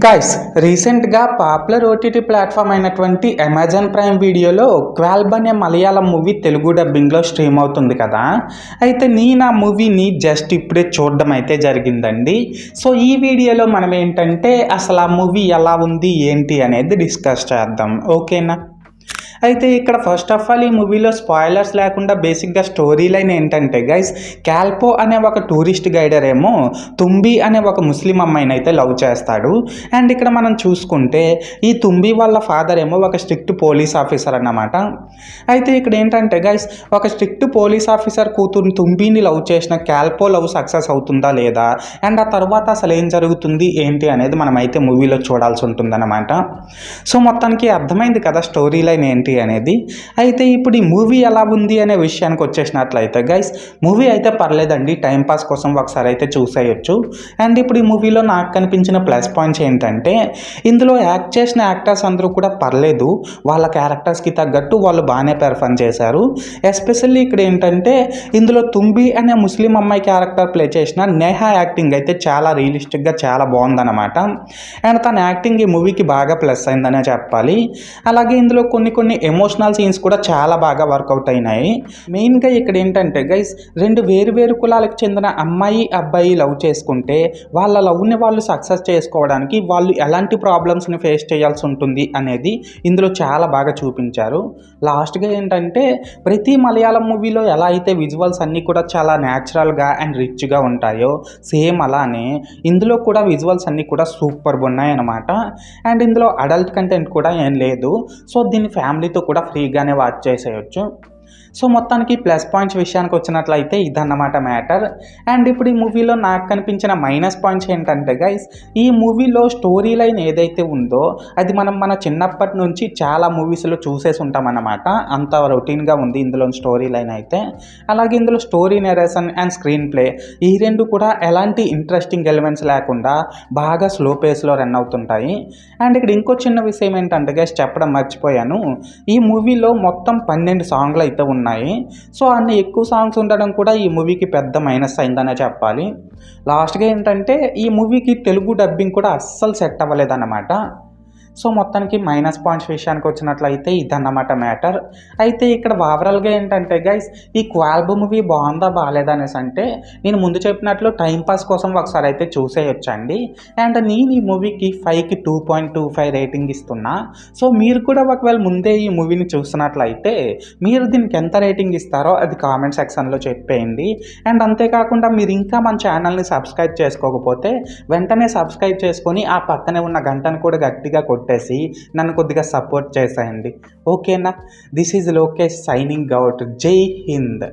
Guys రీసెంట్గా popular OTT platform అయినటువంటి Amazon prime వీడియోలో క్వాల్బ్ అనే మలయాళం మూవీ తెలుగు డబ్బింగ్లో స్ట్రీమ్ అవుతుంది కదా. అయితే నేను ఆ మూవీని జస్ట్ ఇప్పుడే చూడడం అయితే జరిగిందండి. సో ఈ వీడియోలో మనం ఏంటంటే అసలు ఆ మూవీ ఎలా ఉంది ఏంటి అనేది డిస్కస్ చేద్దాం, ఓకేనా. అయితే ఇక్కడ ఫస్ట్ ఆఫ్ ఆల్ ఈ మూవీలో స్పాయిలర్స్ లేకుండా బేసిక్గా స్టోరీ లైన్ ఏంటంటే గైస్, క్యాల్పో అనే ఒక టూరిస్ట్ గైడర్ ఏమో తుంబి అనే ఒక ముస్లిం అమ్మాయిని అయితే లవ్ చేస్తాడు. అండ్ ఇక్కడ మనం చూసుకుంటే ఈ తుంబి వాళ్ళ ఫాదర్ ఏమో ఒక స్ట్రిక్ట్ పోలీస్ ఆఫీసర్ అన్నమాట. అయితే ఇక్కడ ఏంటంటే గైస్, ఒక స్ట్రిక్ట్ పోలీస్ ఆఫీసర్ కూతురు తుంబిని లవ్ చేసిన క్యాల్పో లవ్ సక్సెస్ అవుతుందా లేదా, అండ్ ఆ తర్వాత అసలు ఏం జరుగుతుంది ఏంటి అనేది మనం అయితే మూవీలో చూడాల్సి ఉంటుందన్నమాట. సో మొత్తానికి అర్థమైంది కదా స్టోరీ లైన్ ఏంటి అనేది. అయితే ఇప్పుడు ఈ మూవీ ఎలా ఉంది అనే విషయానికి వచ్చేసినట్లయితే గైస్, మూవీ అయితే పర్లేదండి, టైంపాస్ కోసం ఒకసారి అయితే చూసేయచ్చు. అండ్ ఇప్పుడు ఈ మూవీలో నాకు కనిపించిన ప్లస్ పాయింట్స్ ఏంటంటే, ఇందులో యాక్ట్ చేసిన యాక్టర్స్ అందరూ కూడా పర్లేదు, వాళ్ళ క్యారెక్టర్స్కి తగ్గట్టు వాళ్ళు బాగానే పెర్ఫార్మ్ చేశారు. ఎస్పెషల్లీ ఇక్కడ ఏంటంటే ఇందులో తుంబి అనే ముస్లిం అమ్మాయి క్యారెక్టర్ ప్లే చేసిన నేహా యాక్టింగ్ అయితే చాలా రియలిస్టిక్గా చాలా బాగుందన్నమాట. అండ్ తన యాక్టింగ్ ఈ మూవీకి బాగా ప్లస్ అయిందనే చెప్పాలి. అలాగే ఇందులో కొన్ని ఎమోషనల్ సీన్స్ కూడా చాలా బాగా వర్కౌట్ అయినాయి. మెయిన్గా ఇక్కడ ఏంటంటే గైస్, రెండు వేరు కులాలకు చెందిన అమ్మాయి అబ్బాయి లవ్ చేసుకుంటే వాళ్ళ లవ్ని వాళ్ళు సక్సెస్ చేసుకోవడానికి వాళ్ళు ఎలాంటి ప్రాబ్లమ్స్ని ఫేస్ చేయాల్సి ఉంటుంది అనేది ఇందులో చాలా బాగా చూపించారు. లాస్ట్గా ఏంటంటే ప్రతి మలయాళం మూవీలో ఎలా అయితే విజువల్స్ అన్నీ కూడా చాలా న్యాచురల్గా అండ్ రిచ్గా ఉంటాయో సేమ్ అలానే ఇందులో కూడా విజువల్స్ అన్నీ కూడా సూపర్గా ఉన్నాయి అన్నమాట. అండ్ ఇందులో అడల్ట్ కంటెంట్ కూడా ఏం లేదు. సో దీన్ని ఫ్యామిలీతో కూడా ఫ్రీగానే వాచ్ చేసేయచ్చు. సో మొత్తానికి ప్లస్ పాయింట్స్ విషయానికి వచ్చినట్లయితే ఇదన్నమాట మ్యాటర్. అండ్ ఇప్పుడు ఈ మూవీలో నాకు కనిపించిన మైనస్ పాయింట్స్ ఏంటంటే గైస్, ఈ మూవీలో స్టోరీ లైన్ ఏదైతే ఉందో అది మనం మన చిన్నప్పటి నుంచి చాలా మూవీస్లో చూసేసి ఉంటామన్నమాట. అంత రొటీన్గా ఉంది ఇందులో స్టోరీ లైన్ అయితే. అలాగే ఇందులో story narration and screen play ఈ రెండు కూడా ఎలాంటి ఇంట్రెస్టింగ్ ఎలిమెంట్స్ లేకుండా బాగా స్లో పేస్లో రన్ అవుతుంటాయి. అండ్ ఇక్కడ ఇంకో చిన్న విషయం ఏంటంటే గైస్, చెప్పడం మర్చిపోయాను, ఈ మూవీలో మొత్తం 12 సాంగ్లు అయితే ఉన్నాయి. సో అన్ని ఎక్కువ సాంగ్స్ ఉండడం కూడా ఈ మూవీకి పెద్ద మైనస్ అయిందనే చెప్పాలి. లాస్ట్గా ఏంటంటే ఈ మూవీకి తెలుగు డబ్బింగ్ కూడా అస్సలు సెట్ అవ్వలేదన్నమాట. సో మొత్తానికి మైనస్ పాయింట్స్ విషయానికి వచ్చినట్లయితే ఇదన్నమాట మ్యాటర్. అయితే ఇక్కడ ఓవరాల్గా ఏంటంటే గైస్, ఈ క్వాల్బ్ మూవీ బాగుందా బాగాలేదా అనేసి అంటే నేను ముందు చెప్పినట్లు టైంపాస్ కోసం ఒకసారి అయితే చూసేయొచ్చండి. అండ్ నేను ఈ మూవీకి 5కి 2.25 రేటింగ్ ఇస్తున్నా. సో మీరు కూడా ఒకవేళ ముందే ఈ మూవీని చూస్తున్నట్లయితే మీరు దీనికి ఎంత రేటింగ్ ఇస్తారో అది కామెంట్ సెక్షన్లో చెప్పేయండి. అండ్ అంతేకాకుండా మీరు ఇంకా మన ఛానల్ని సబ్స్క్రైబ్ చేసుకోకపోతే వెంటనే సబ్స్క్రైబ్ చేసుకొని ఆ పక్కనే ఉన్న గంటను కూడా గట్టిగా కొట్టేసి నన్ను కొద్దిగా సపోర్ట్ చేసేయండి, ఓకేనా. This is Lokesh signing out. జై హింద్.